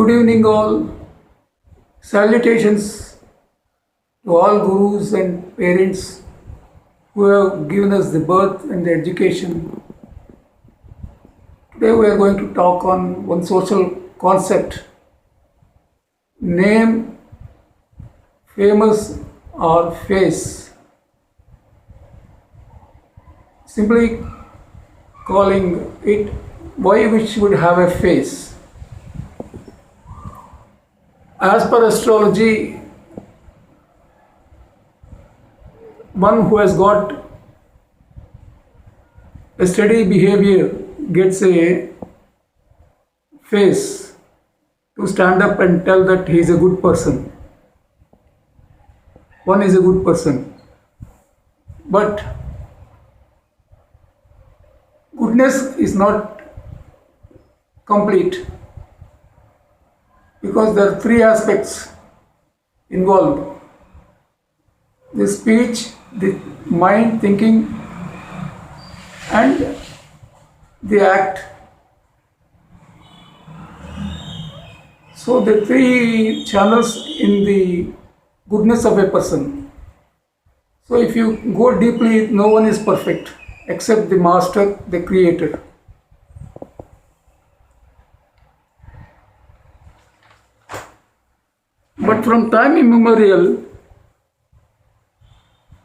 Good evening, all. Salutations to all gurus and parents who have given us the birth and the education. Today, we are going to talk on one social concept: name, famous, or face. Simply calling it why we should have a face. As per astrology, one who has got a steady behavior gets a face to stand up and tell that he is a good person. One is a good person. But goodness is not complete because there are three aspects involved: the speech, the mind thinking, and the act. So the three channels in the goodness of a person. So if you go deeply, no one is perfect except the master, the creator. But from time immemorial,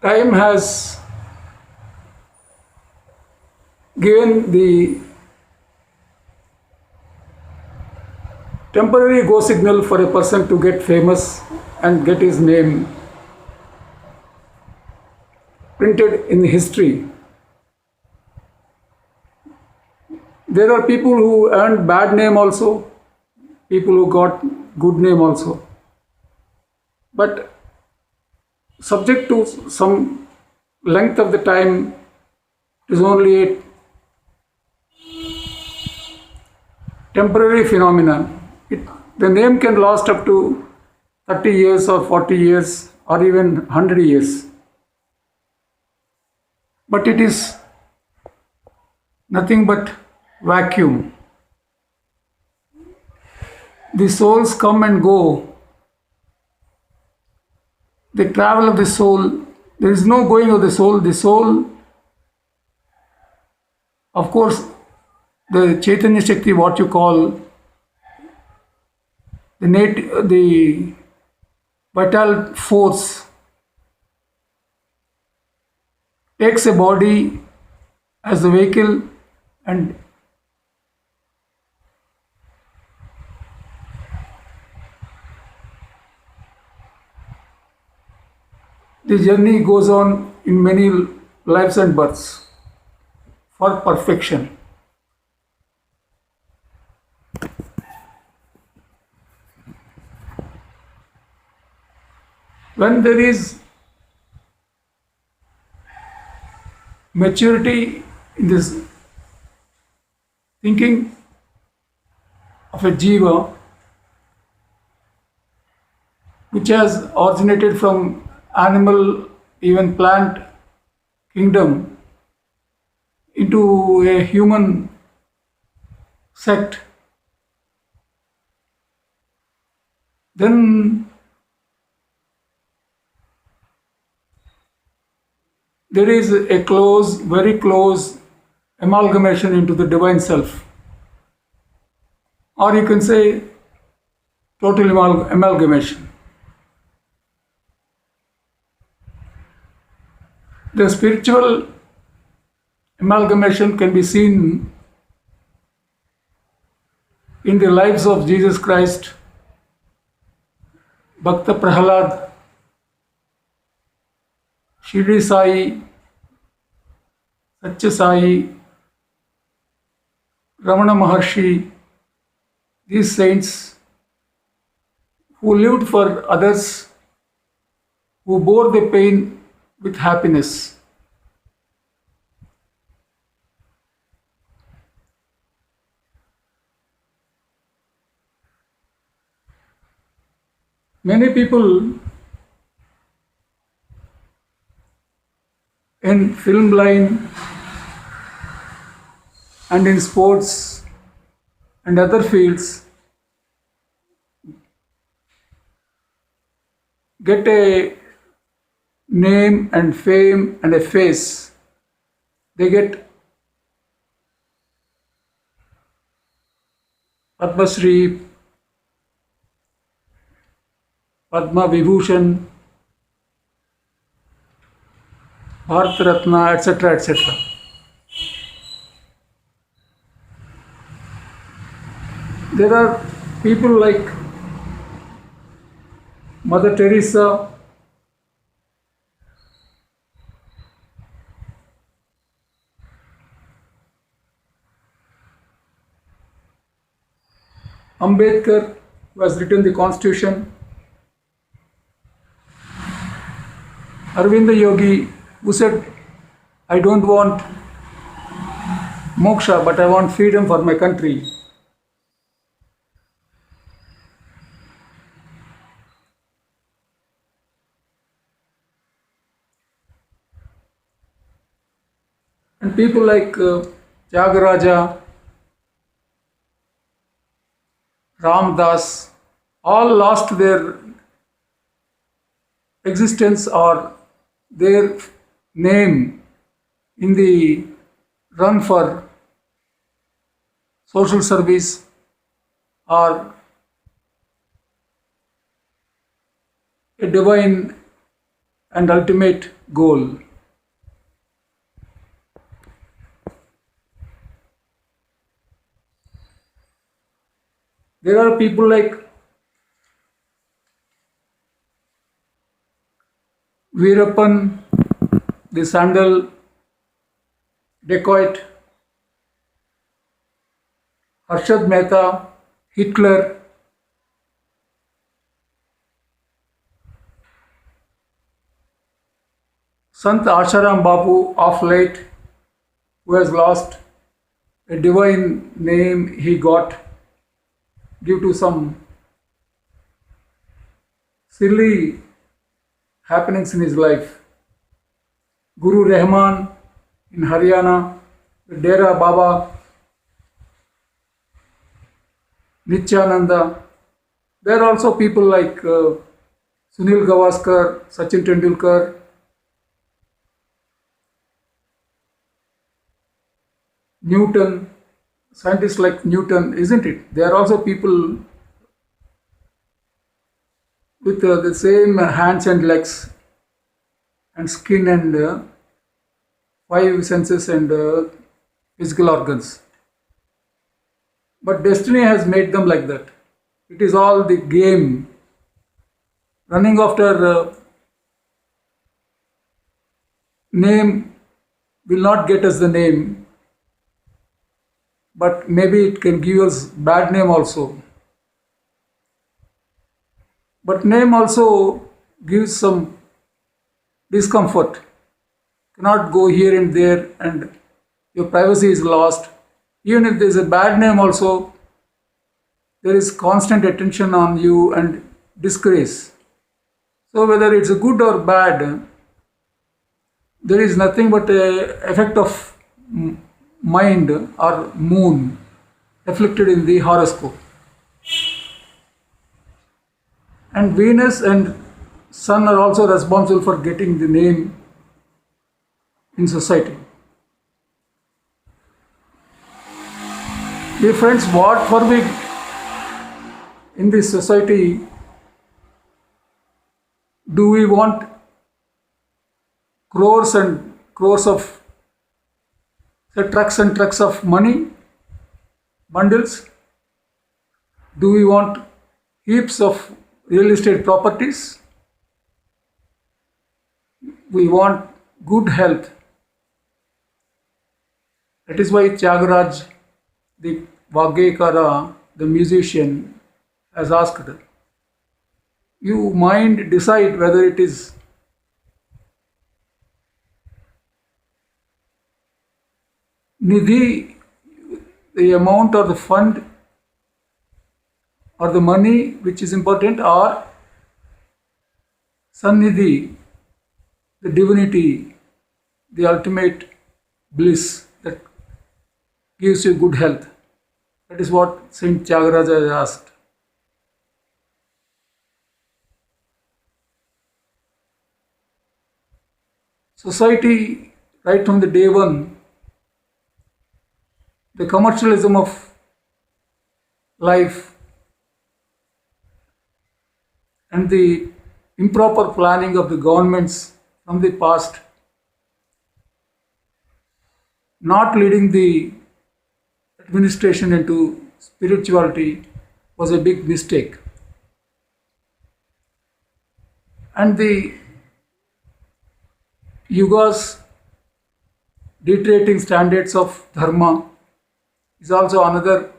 time has given the temporary go signal for a person to get famous and get his name printed in history. There are people who earned bad name also, people who got good name also. But subject to some length of the time, it is only a temporary phenomenon. The name can last up to 30 years or 40 years or even 100 years. But it is nothing but vacuum. The souls come and go. The travel of the soul, there is no going of the soul. The soul, of course, the Chaitanya Shakti, what you call the vital force, takes a body as the vehicle and the journey goes on in many lives and births for perfection. When there is maturity in this thinking of a jiva, which has originated from animal, even plant kingdom, into a human sect, then there is a close, very close amalgamation into the divine self. Or you can say total amalgamation. The spiritual amalgamation can be seen in the lives of Jesus Christ, Bhakta Prahalad, Shirdi Sai, Satya Sai, Ramana Maharshi, these saints who lived for others, who bore the pain with happiness. Many people in film line and in sports and other fields get a name and fame and a face. They get Padma Shri, Padma Vibhushan, Bharat Ratna, etc. etc. There are people like Mother Teresa, Ambedkar, who has written the Constitution, Arvind Yogi, who said, I don't want moksha, but I want freedom for my country. And people like Tyagaraja, Ramdas, all lost their existence or their name in the run for social service or a divine and ultimate goal. There are people like Veerappan, the sandal dacoit, Harshad Mehta, Hitler, Sant Asharam Babu of late, who has lost a divine name he got due to some silly happenings in his life. Guru Rahman in Haryana, the Dera Baba, Nityananda. There are also people like Sunil Gavaskar, Sachin Tendulkar, Newton, scientists like Newton, isn't it? There are also people with the same hands and legs and skin and five senses and physical organs. But destiny has made them like that. It is all the game. Running after name will not get us the name, but maybe it can give us bad name also. But name also gives some discomfort. Cannot go here and there and your privacy is lost. Even if there is a bad name also, there is constant attention on you and disgrace. So whether it's good or bad, there is nothing but a effect of mind or moon reflected in the horoscope. And Venus and Sun are also responsible for getting the name in society. Dear friends, what for we in this society do we want crores and crores of trucks and trucks of money, bundles? Do we want heaps of real estate properties? We want good health. That is why Tyagaraja, the Vagyekara, the musician, has asked, you mind decide whether it is Nidhi, the amount or the fund or the money which is important, or Sannidhi, the divinity, the ultimate bliss that gives you good health. That is what Saint Tyagaraja has asked. society, right from the day one, the commercialism of life and the improper planning of the governments from the past, not leading the administration into spirituality, was a big mistake. And the yuga's deteriorating standards of dharma is also another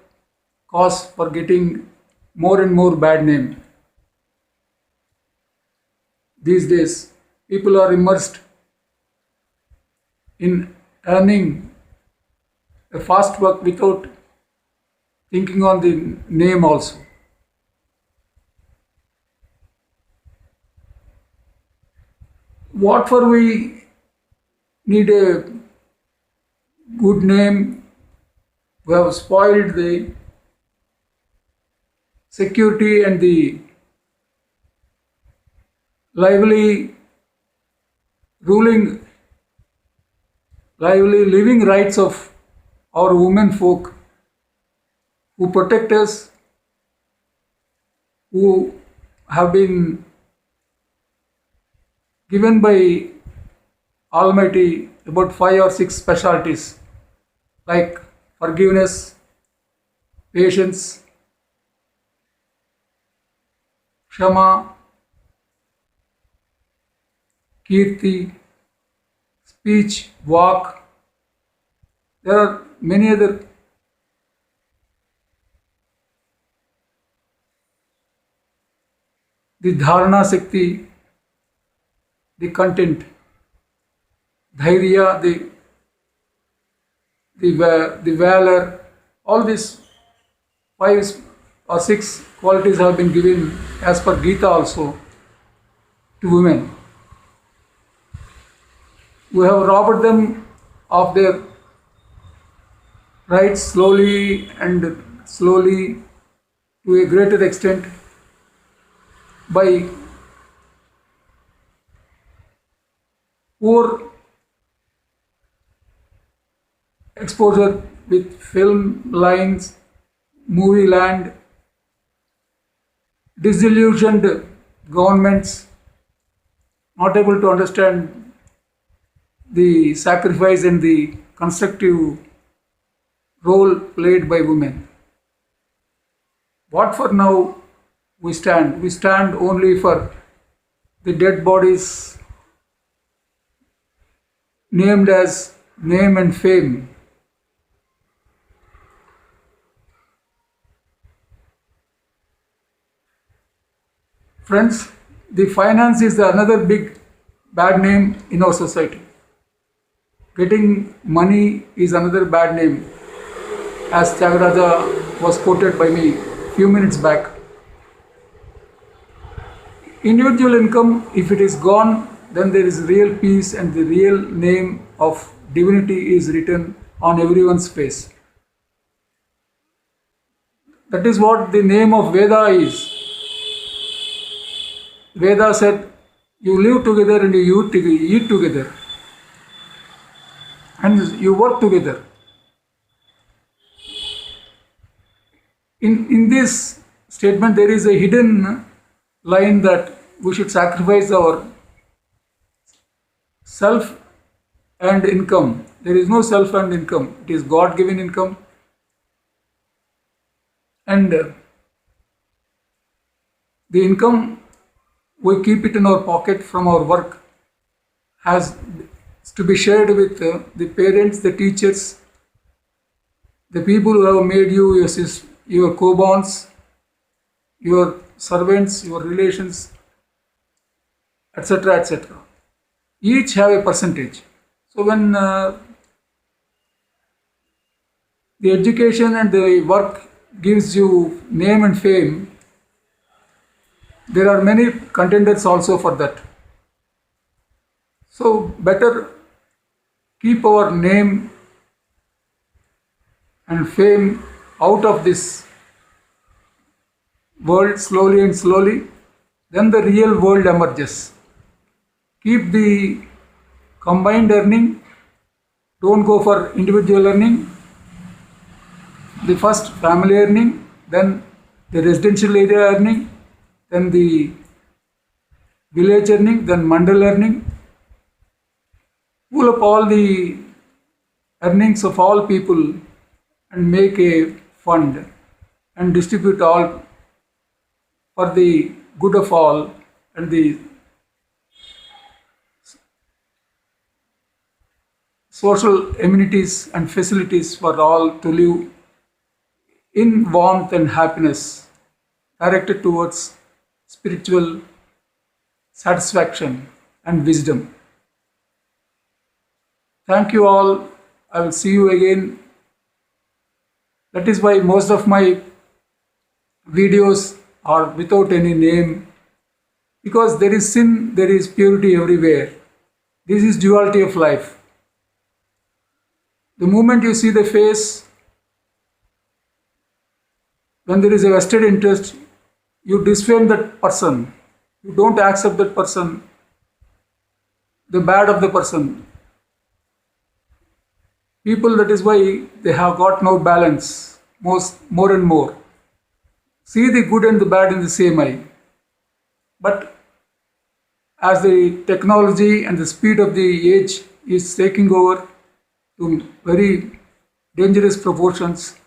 cause for getting more and more bad name. These days, people are immersed in earning a fast work without thinking on the name also. What for we need a good name? We have spoiled the security and the lively ruling, lively living rights of our women folk who protect us, who have been given by Almighty about 5 or 6 specialties like forgiveness, patience, Shama, Kirti, speech, walk. There are many other. The Dharana Shakti, the content, Dhairya, the valor, all these 5 or 6 qualities have been given as per Gita also to women. We have robbed them of their rights slowly and slowly to a greater extent by poor exposure with film lines, movie land, disillusioned governments, not able to understand the sacrifice and the constructive role played by women. What for now we stand? We stand only for the dead bodies named as name and fame. Friends, the finance is another big bad name in our society. Getting money is another bad name, as Tyagaraja was quoted by me few minutes back. Individual income, if it is gone, then there is real peace and the real name of divinity is written on everyone's face. That is what the name of Veda is. Veda said, you live together and you eat together and you work together. In this statement, there is a hidden line that we should sacrifice our self and income. There is no self and income. It is God given income. And the income, we keep it in our pocket from our work, has to be shared with the parents, the teachers, the people who have made you, your co-borns, your servants, your relations, etc., etc. Each have a percentage. So when the education and the work gives you name and fame, there are many contenders also for that. So better keep our name and fame out of this world slowly and slowly, then the real world emerges. Keep the combined earning, don't go for individual earning. The first family earning, then the residential area earning, then the village earning, then mandal earning. Pull up all the earnings of all people and make a fund and distribute all for the good of all and the social amenities and facilities for all to live in warmth and happiness, directed towards spiritual satisfaction and wisdom. Thank you all. I will see you again. That is why most of my videos are without any name, because there is sin, there is purity everywhere. This is duality of life. The moment you see the face, when there is a vested interest, you disfame that person. You don't accept that person, the bad of the person. People, that is why they have got no balance, more and more. See the good and the bad in the same eye. But as the technology and the speed of the age is taking over to very dangerous proportions,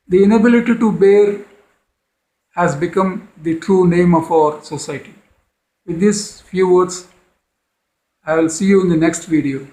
the inability to bear has become the true name of our society. With these few words, I will see you in the next video.